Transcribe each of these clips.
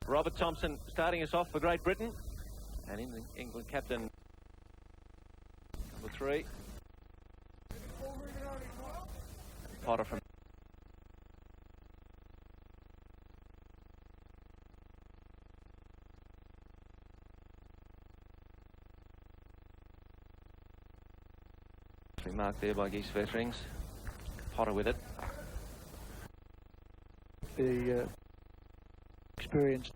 Robert Thompson starting us off for Great Britain. And England captain number 3. Potter from marked there by Geese Vetterings. Potter with it. The experience.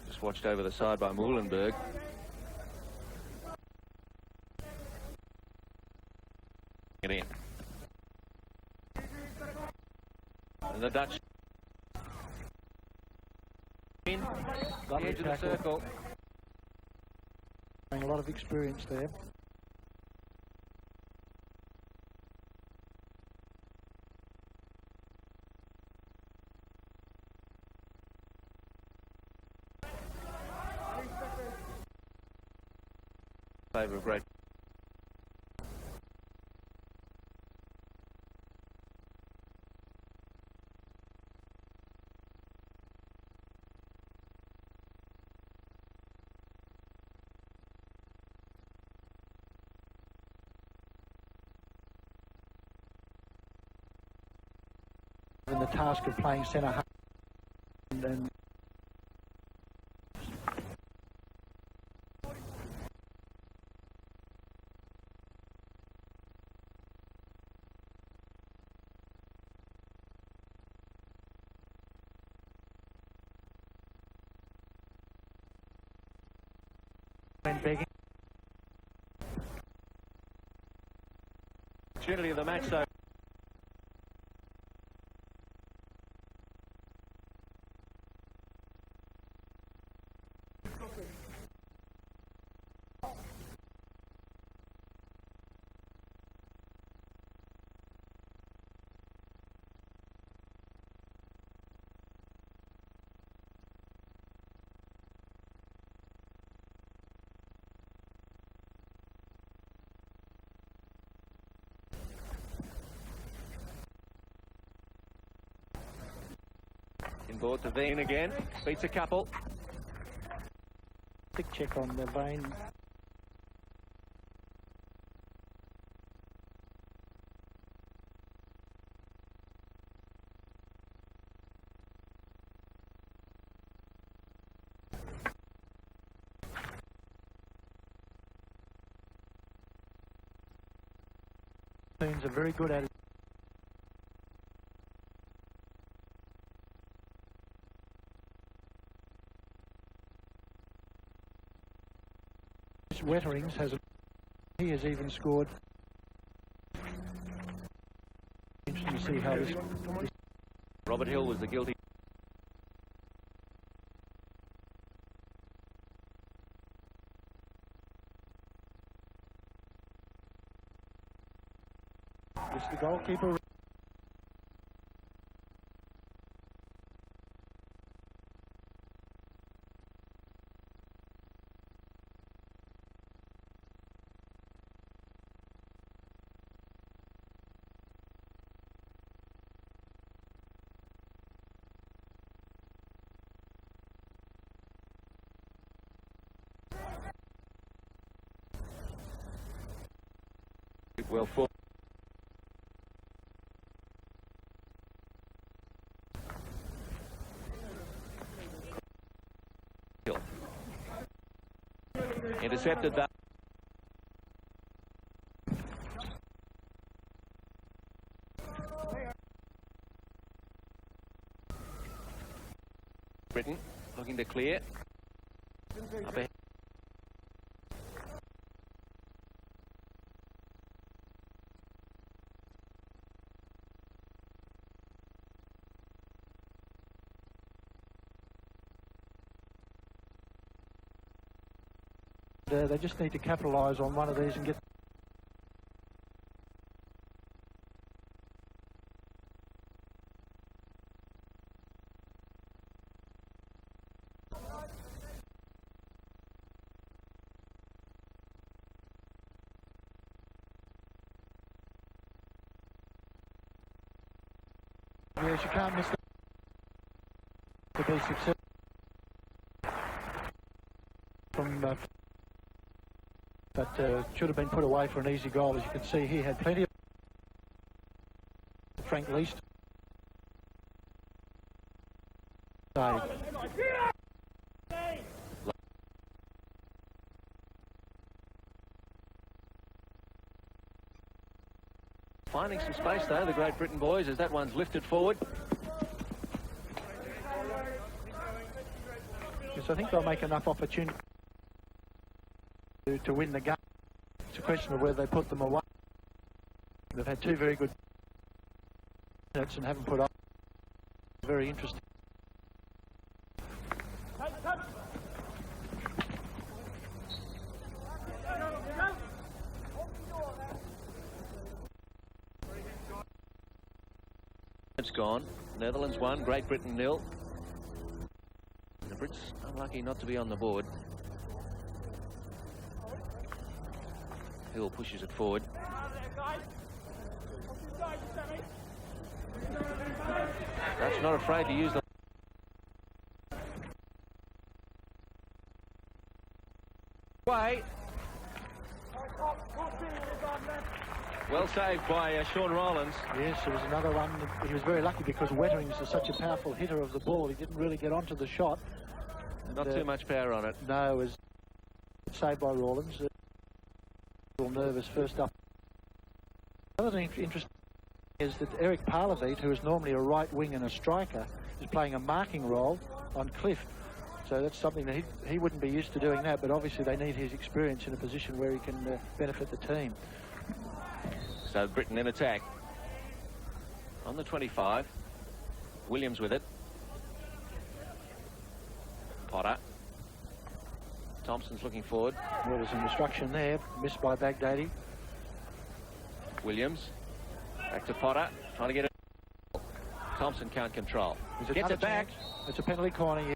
Just watched over the side by Muhlenberg. It in. And the Dutch in the edge of the circle. A lot of experience there. Favour of Great. In the task of playing centre half and begging. Opportunity of the match, so inboard to Veen again, beats a couple. Big check on the vein. Teams are very good at it. Wetterings he has even scored. Interesting to see how this. Robert Hill was the guilty. It's the goalkeeper. Well for Hill. Intercepted that. Britain looking to clear. Up ahead. They just need to capitalise on one of these and get. Yes, you can't miss that to be successful. But should have been put away for an easy goal. As you can see, he had plenty of Frank Least. Save. Finding some space though, the Great Britain boys, as that one's lifted forward. Yes, I think they'll make enough opportunity to win the game. It's a question of whether they put them away. They've had two very good minutes and haven't put up. Very interesting. It's gone. Netherlands 1, Great Britain 0. The Brits unlucky not to be on the board. Hill pushes it forward. That's not afraid to use the way. Well saved by Sean Rowlands. Yes, there was another one. He was very lucky because Wetterings is such a powerful hitter of the ball. He didn't really get onto the shot. And, not too much power on it. No, it was saved by Rowlands. A little nervous first up. Another thing interesting is that Eric Parlavite, who is normally a right wing and a striker, is playing a marking role on Cliff. So that's something that he wouldn't be used to doing that, but obviously they need his experience in a position where he can benefit the team. So Britain in attack. On the 25. Williams with it. Potter. Thompson's looking forward. Well, there's an instruction there, missed by Baghdadi. Williams. Back to Potter. Trying to get it. Thompson can't control. Gets it back. It's a penalty corner here.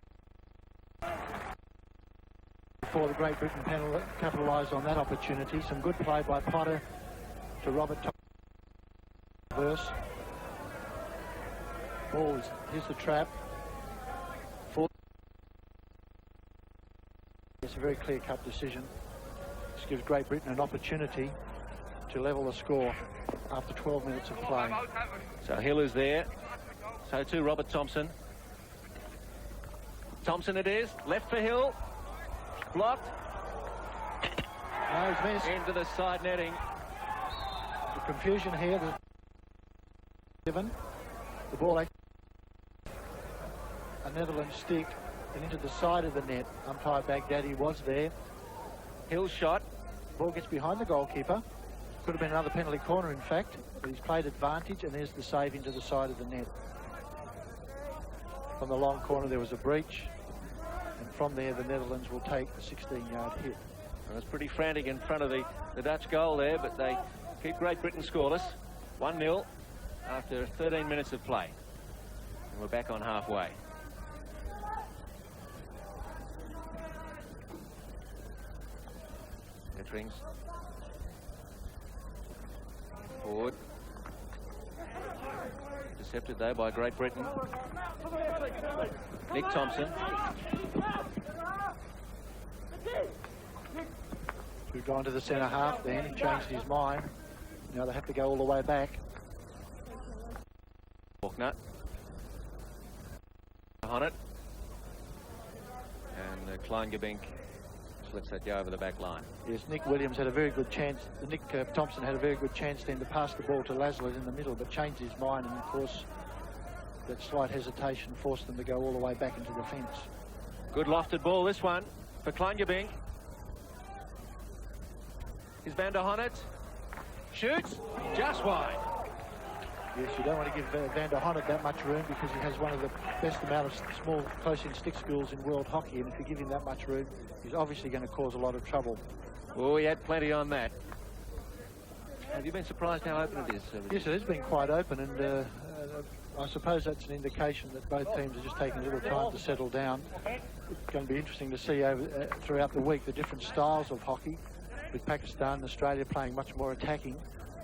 Before the Great Britain capitalised on that opportunity. Some good play by Potter to Robert Thompson. Ball is, here's the trap. It's a very clear-cut decision. This gives Great Britain an opportunity to level the score after 12 minutes of play. So Hill is there. So too Robert Thompson. Thompson it is. Left for Hill. Blocked. No, he's missed. Into the side netting. The confusion here. Given the ball, a Netherlands stick and into the side of the net. Umpire Baghdadi was there. Hill shot. Ball gets behind the goalkeeper. Could have been another penalty corner, in fact, but he's played advantage, and there's the save into the side of the net. From the long corner, there was a breach, and from there, the Netherlands will take a 16-yard hit. Well, it's pretty frantic in front of the Dutch goal there, but they keep Great Britain scoreless. 1-0 after 13 minutes of play. And we're back on halfway. Wetterings. Forward. Intercepted though by Great Britain. Nick Thompson. We've gone to the centre half then. He changed his mind. Now they have to go all the way back. Faulkner. On it. And Klein-Gebink lets that go over the back line. Yes, Nick Williams had a very good chance. Nick Thompson had a very good chance then to pass the ball to Laslett in the middle, but changed his mind, and of course that slight hesitation forced them to go all the way back into the fence. Good lofted ball, this one for Klein-Gebink. Is Van der Honnet. Shoots just wide. Yes, you don't want to give Van der Honnet that much room because he has one of the best amount of small close-in stick skills in world hockey, and if you give him that much room, he's obviously going to cause a lot of trouble. Oh, he had plenty on that. Have you been surprised how open it is? Yes, it has been quite open, and I suppose that's an indication that both teams are just taking a little time to settle down. It's going to be interesting to see throughout the week the different styles of hockey, with Pakistan and Australia playing much more attacking.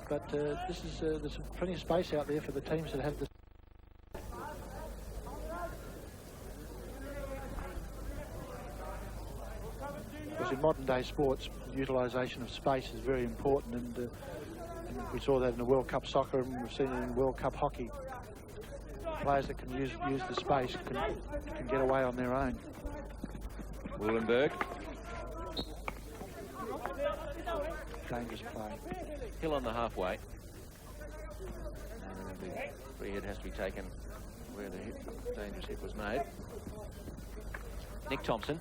But there's plenty of space out there for the teams that have the... because in modern day sports, utilisation of space is very important, and we saw that in the World Cup soccer, and we've seen it in World Cup hockey. Players that can use the space can get away on their own. Woolenberg. Dangerous play. Hill on the halfway. And the free hit has to be taken where the dangerous hit was made. Nick Thompson.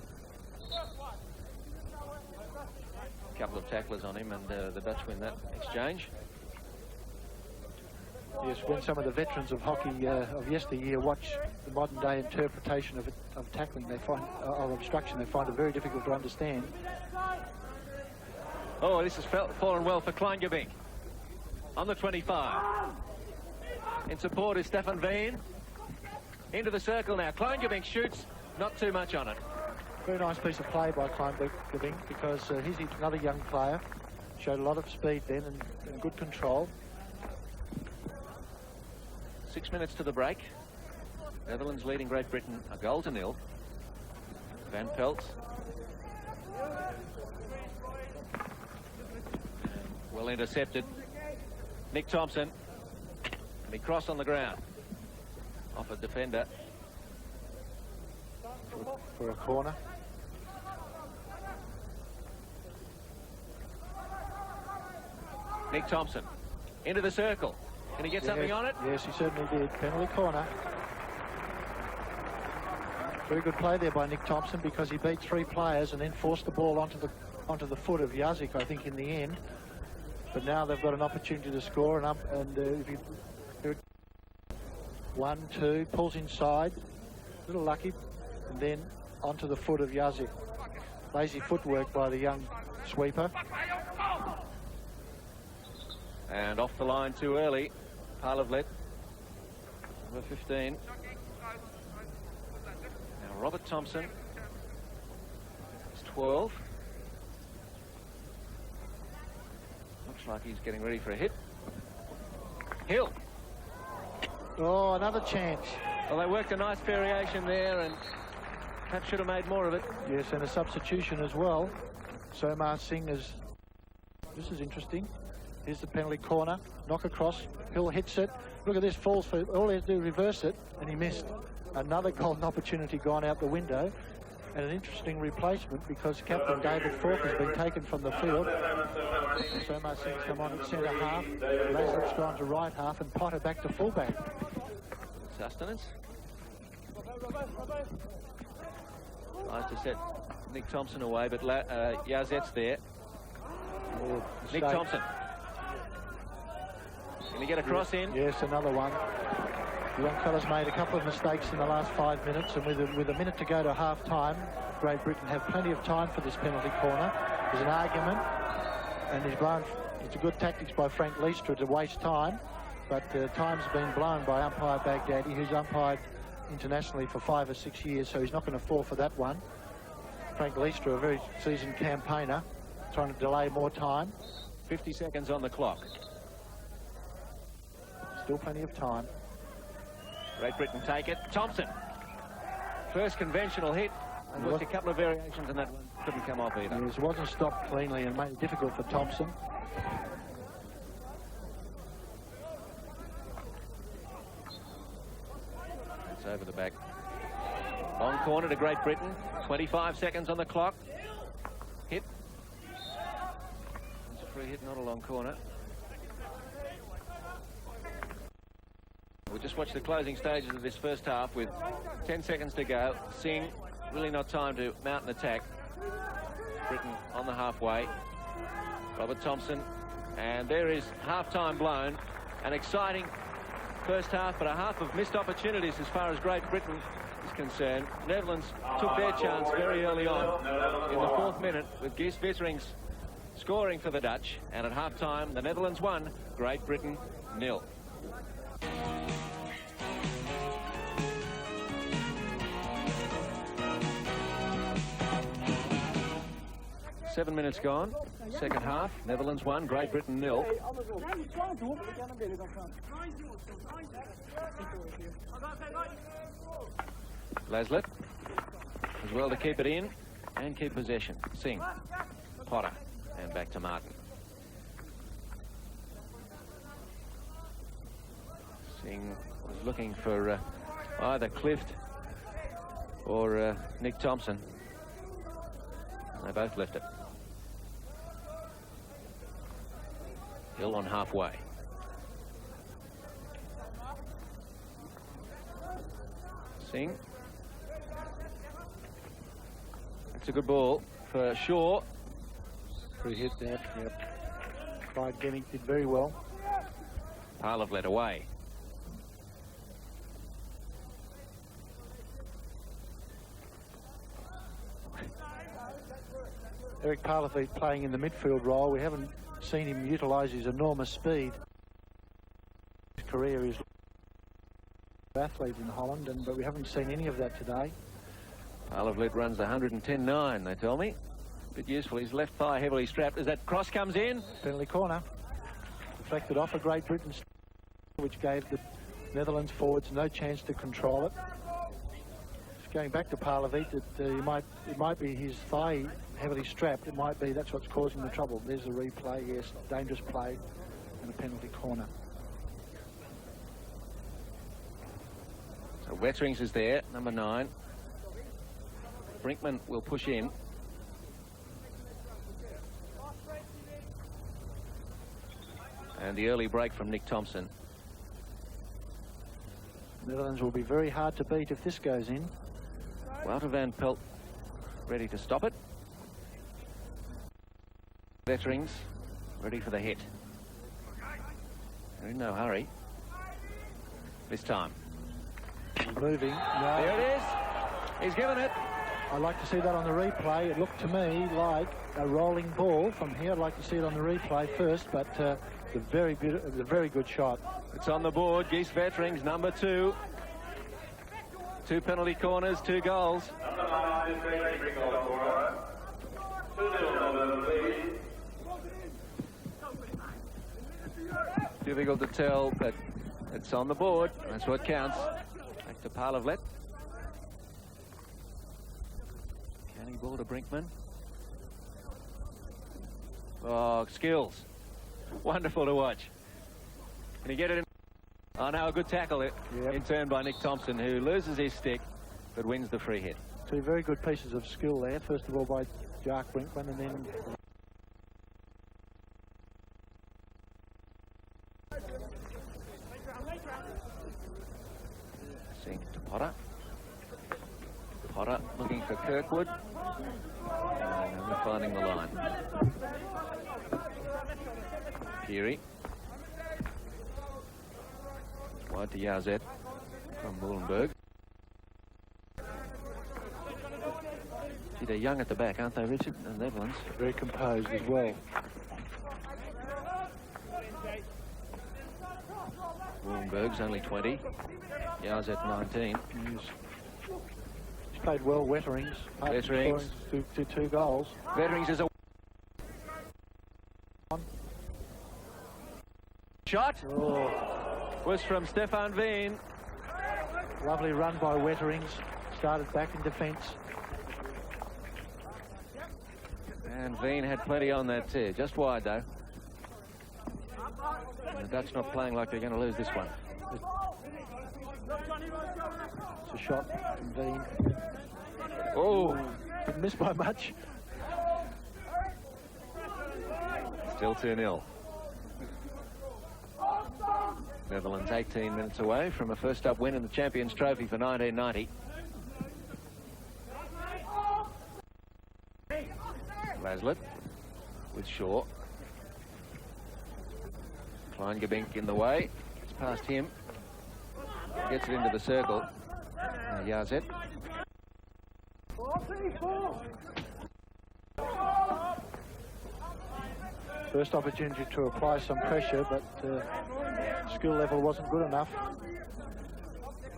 A couple of tacklers on him, and the Dutch win that exchange. Yes, when some of the veterans of hockey of yesteryear watch the modern day interpretation of tackling, they find of obstruction, they find it very difficult to understand. Oh, this has fallen well for Kleingevink on the 25. In support is Stefan Veen. Into the circle now. Kleingevink shoots, not too much on it. Very nice piece of play by Kleingevink, because he's another young player. Showed a lot of speed then and good control. 6 minutes to the break. Netherlands leading Great Britain 1-0. Van Pelt. Well intercepted. Nick Thompson. And he crossed on the ground. Off a defender. For a corner. Nick Thompson. Into the circle. Can he get something on it? Yes, he certainly did. Penalty corner. Very good play there by Nick Thompson, because he beat 3 players and then forced the ball onto the foot of Jazic, I think, in the end. But now they've got an opportunity to score, if you 1, 2, pulls inside, a little lucky, and then onto the foot of Jazic. Lazy footwork by the young sweeper. And off the line too early. Parlavlet, number 15. Now Robert Thompson is 12. Looks like he's getting ready for a hit. Hill. Oh, another chance. Well, they worked a nice variation there, and perhaps should have made more of it. Yes, and a substitution as well. Somar Singh is... This is interesting. Here's the penalty corner. Knock across. Hill hits it. Look at this. Falls for... All he has to do is reverse it, and he missed. Another golden opportunity gone out the window. And an interesting replacement, because Captain David Falk has been taken from the field. Somar Singh's come on at centre half. Lazar's gone to right half, and Potter back to fullback. Sustenance. Nice to set Nick Thompson away, but Yazet's there. Nick Thompson. Can he get a cross in? Yes, another one. The young fella's made a couple of mistakes in the last 5 minutes, and with a minute to go to half-time, Great Britain have plenty of time for this penalty corner. There's an argument, and it's a good tactics by Frank Leistra to waste time, but time's been blown by umpire Baghdadi, who's umpired internationally for 5 or 6 years, so he's not going to fall for that one. Frank Leistra, a very seasoned campaigner, trying to delay more time. 50 seconds on the clock. Still plenty of time. Great Britain take it. Thompson. First conventional hit. And worked a couple of variations, and that one couldn't come off either. Yes, it wasn't stopped cleanly and made it difficult for Thompson. It's over the back. Long corner to Great Britain. 25 seconds on the clock. Hit. It's a free hit, not a long corner. We'll just watch the closing stages of this first half with 10 seconds to go. Singh, really not time to mount an attack. Britain on the halfway. Robert Thompson. And there is half-time blown. An exciting first half, but a half of missed opportunities as far as Great Britain is concerned. Netherlands took their chance very early on in the 4th minute with Gies Witterings scoring for the Dutch. And at half-time, the Netherlands won, Great Britain 0. 7 minutes gone. Second half. Netherlands 1, Great Britain 0. Laslett as well to keep it in. and keep possession. Singh, Potter, and back to Martin. Singh was looking for either Clift or Nick Thompson. They both left it. Hill on halfway. Singh. It's a good ball for Shaw. Free hit there. Yep. Clyde Genning did very well. Parlev led away. Eric Parlev playing in the midfield role. We haven't seen him utilise his enormous speed. His career is athlete in Holland, but we haven't seen any of that today. Parlev runs the 110.9, they tell me. Bit useful. His left thigh heavily strapped as that cross comes in. Penalty corner. Deflected off a Great Britain, which gave the Netherlands forwards no chance to control it. Going back to Parlev, that it might be his thigh heavily strapped. It might be that's what's causing the trouble. There's the replay. Yes, dangerous play and a penalty corner. So Wetterings is there, number 9. Brinkman will push in. And the early break from Nick Thompson. Netherlands will be very hard to beat if this goes in. Wouter van Pelt ready to stop it. Wetterings ready for the hit. They're in no hurry this time. Moving. No. There it is. He's given it. I'd like to see that on the replay. It looked to me like a rolling ball from here. I'd like to see it on the replay first, but the very good shot. It's on the board. Geese Wetterings, number 2. 2 penalty corners, 2 goals. Difficult to tell, but it's on the board. That's what counts. Back to Parlev. Canny ball to Brinkman. Oh, skills. Wonderful to watch. Can he get it in? Oh, no, a good tackle in turn by Nick Thompson, who loses his stick, but wins the free hit. 2 very good pieces of skill there. First of all by Jack Brinkman, and then Singh to Potter. Potter looking for Kirkwood. And finding the line. Peary. Wide to Yazet from Muhlenberg. Gee, they're young at the back, aren't they, Richard? The Netherlands. Very composed as well. Muhlenberg's only 20. Yazet 19. He's played well, Wetterings. Wetterings. To 2 goals. Wetterings is a shot. Oh. Was from Stefan Veen. Lovely run by Wetterings. Started back in defence. And Veen had plenty on that too. Just wide though. And the Dutch not playing like they're going to lose this one. It's a shot from Veen. Oh, Didn't miss by much. still 2-0. Netherlands 18 minutes away from a first up win in the Champions Trophy for 1990. Laslett with Shaw. Kleingabink in the way. It's past him. Gets it into the circle. Yazet. First opportunity to apply some pressure, but skill level wasn't good enough.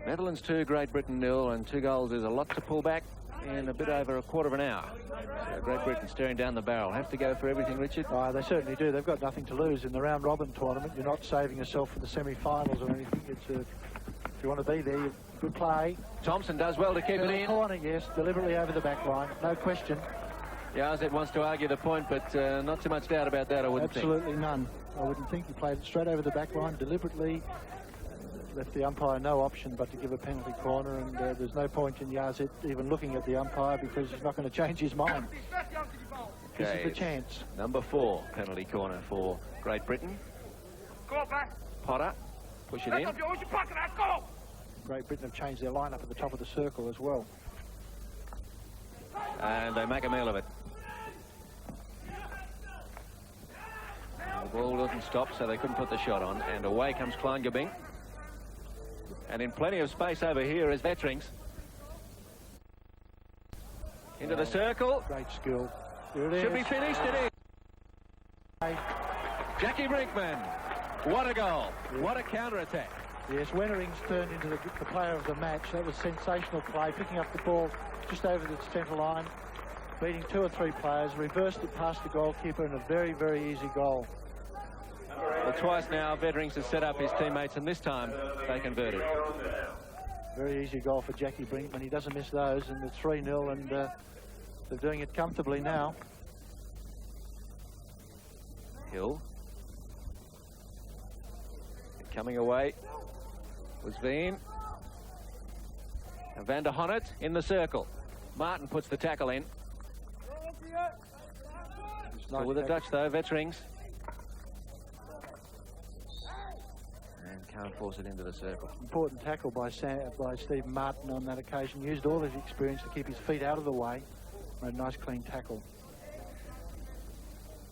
Netherlands 2, Great Britain 0, and 2 goals is a lot to pull back in a bit over a quarter of an hour. So Great Britain staring down the barrel. Have to go for everything, Richard? They certainly do. They've got nothing to lose in the round-robin tournament. You're not saving yourself for the semi-finals or anything. If You want to be there. Good play. Thompson does well to keep it in. Corner, yes, deliberately over the back line, no question. Yazet wants to argue the point, but not too much doubt about that, I wouldn't think. Absolutely none. I wouldn't think. He played it straight over the back line, deliberately left the umpire no option but to give a penalty corner, and there's no point in Yazet even looking at the umpire because he's not going to change his mind. Okay, this is the chance. Number 4 penalty corner for Great Britain. Potter, push it in. Great Britain have changed their lineup at the top of the circle as well. And they make a meal of it. The ball doesn't stop, so they couldn't put the shot on. And away comes Kleingabing. And in plenty of space over here is Vetterings. Into the circle. Great skill. Here it Should is. be finished. It is. Jackie Brinkman. What a goal. What a counter-attack. Yes, Wennering's turned into the player of the match. That was sensational play, picking up the ball just over the centre line, beating 2 or 3 players, reversed it past the goalkeeper, and a very, very easy goal. Well, twice now, Vetterings has set up his teammates, and this time they converted. Very easy goal for Jackie Brinkman. He doesn't miss those, and it's 3-0, and they're doing it comfortably now. Hill. Coming away was Veen. And Van der Honnet in the circle. Martin puts the tackle in. Still with the Dutch though, Vetterings. And can't force it into the circle. Important tackle by Steve Martin on that occasion. Used all his experience to keep his feet out of the way. Made a nice clean tackle.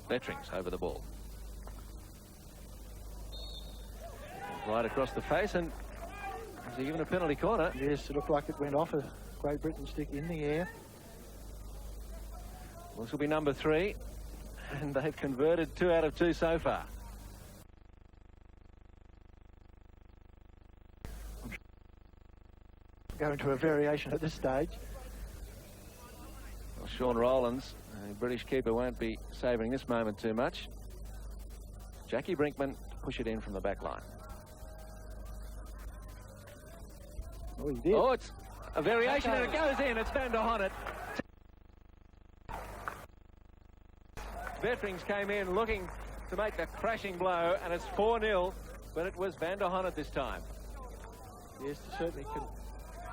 Vetterings over the ball. Right across the face, and is he given a penalty corner? Yes, it looked like it went off a Great Britain stick in the air. Well, this will be number 3, and they've converted 2 out of 2 so far. Going to a variation at this stage. Well, Sean Rowlands, the British keeper, won't be savouring this moment too much. Jackie Brinkman to push it in from the back line. Oh, he did. Oh, it's a variation and it goes in. It's Van der Honnet. Vetterings came in looking to make the crashing blow, and it's 4-0, but it was Van der Honnet this time. Yes, certainly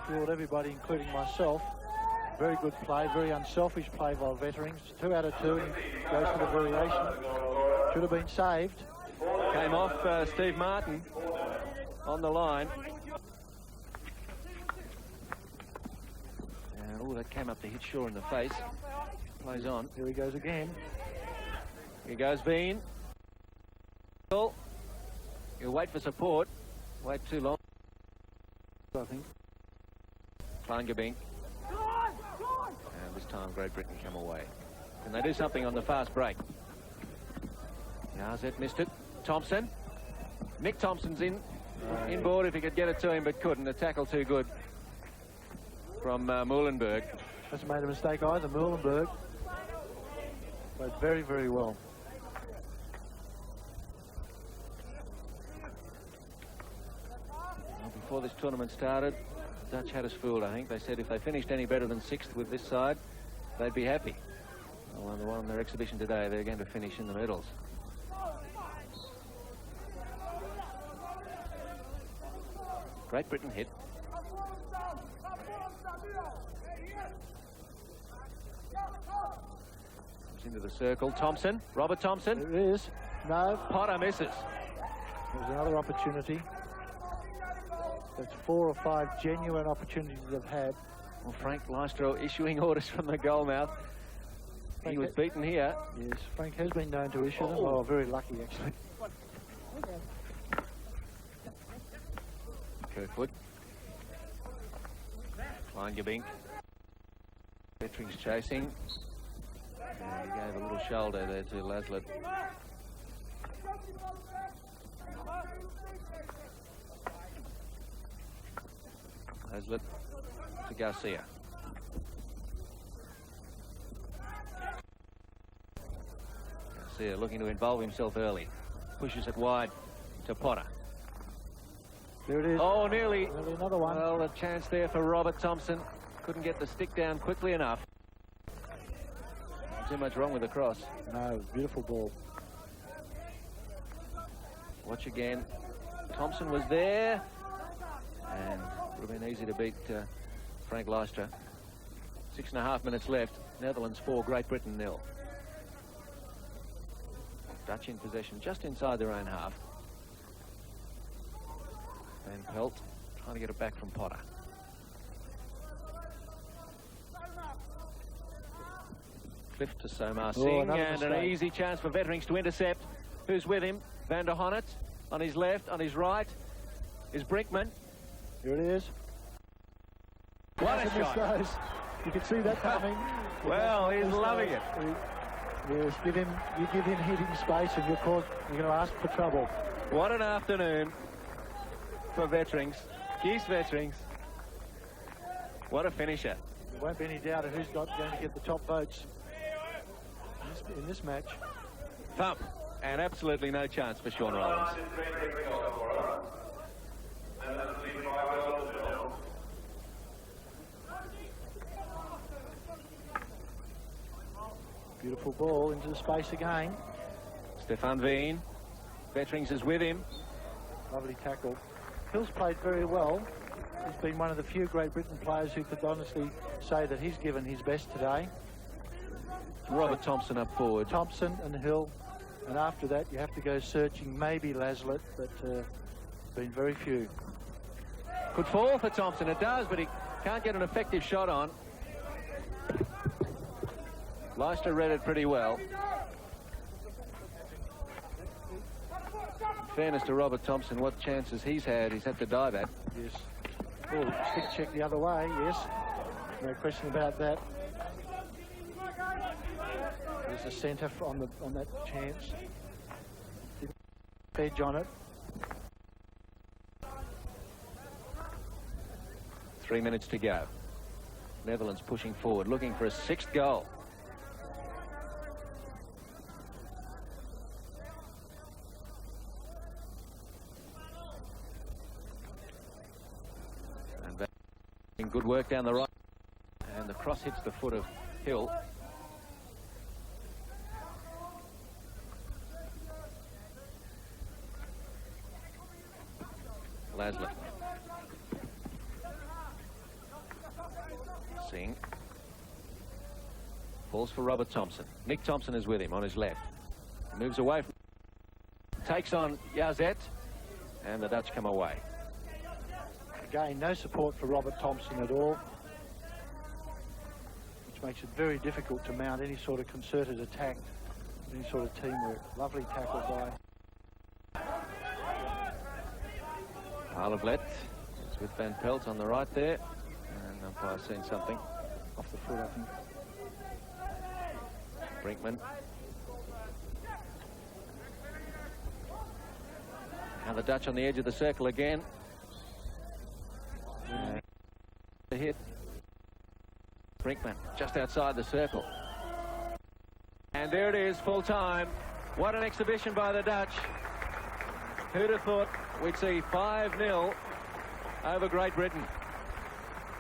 fooled everybody, including myself. Very good play, very unselfish play by Vetterings. 2 out of 2, and he goes for the variation. Should have been saved. Came off Steve Martin on the line. Oh, that came up to hit Shaw in the face. Plays on. Here he goes again. Here goes Bean. He'll wait for support. Wait too long. I think. Kleingabing. And this time Great Britain come away. Can they do something on the fast break? Yazet missed it. Thompson. Nick Thompson's inboard if he could get it to him, but couldn't. The tackle too good from Muhlenberg. Hasn't made a mistake either, Muhlenberg. Played very, very well. Well, before this tournament started, the Dutch had us fooled, I think. They said if they finished any better than 6th with this side, they'd be happy. Well, on the one on their exhibition today, they're going to finish in the medals. Great Britain hit. Into the circle. Thompson. Robert Thompson. There it is. No. Potter misses. There's another opportunity. That's 4 or 5 genuine opportunities they've had. Well, Frank Lystro issuing orders from the goalmouth. He was beaten here. Yes, Frank has been known to issue them. Oh, very lucky, actually. Kirkwood. Kleingabing. Vetterings chasing. And he gave a little shoulder there to Laslett. Laslett to Garcia. Garcia looking to involve himself early. Pushes it wide to Potter. There it is. Oh, nearly. Nearly another one. Well, a chance there for Robert Thompson. Couldn't get the stick down quickly enough. Not too much wrong with the cross. No, beautiful ball. Watch again. Thompson was there. And would have been easy to beat Frank Leicester. 6.5 minutes left. Netherlands 4, Great Britain 0. Dutch in possession just inside their own half. Van Pelt trying to get it back from Potter. Cliff to Somar Singh, and an easy chance for Vetterings to intercept. Who's with him? Van der Honnet on his left, on his right is Brinkman. Here it is. What a shot! You can see that coming. Well, he's loving it. Yes, you give him hitting space, and you're going to ask for trouble. What an afternoon for Vetterings. Geese Vetterings. What a finisher. There won't be any doubt of who's going to get the top votes in this match. Thump, and absolutely no chance for Sean Rollins. Beautiful ball into the space again. Stefan Veen. Vetterings is with him. Lovely tackle. Hill's played very well. He's been one of the few Great Britain players who could honestly say that he's given his best today. Robert Thompson up forward. Thompson and Hill. And after that, you have to go searching. Maybe Laslett, but been very few. Could fall for Thompson. It does, but he can't get an effective shot on. Leicester read it pretty well. In fairness to Robert Thompson, what chances he's had to dive at. Yes. Oh, stick check the other way, yes. No question about that. There's a centre on that chance. Didn't edge on it. 3 minutes to go. Netherlands pushing forward, looking for a 6th goal. And good work down the right. And the cross hits the foot of Hill. Laslett. Singh. Falls for Robert Thompson. Nick Thompson is with him on his left. Moves away. Takes on Yazet. And the Dutch come away. Again, no support for Robert Thompson at all, which makes it very difficult to mount any sort of concerted attack, any sort of teamwork. Lovely tackle by Harlevlet. It's with Van Pelt on the right there. And umpire's seen something. Off the foot, I think. Brinkman. Now the Dutch on the edge of the circle again. The hit. Brinkman just outside the circle. And there it is, full time. What an exhibition by the Dutch. Who'd have thought we'd see 5-0 over Great Britain.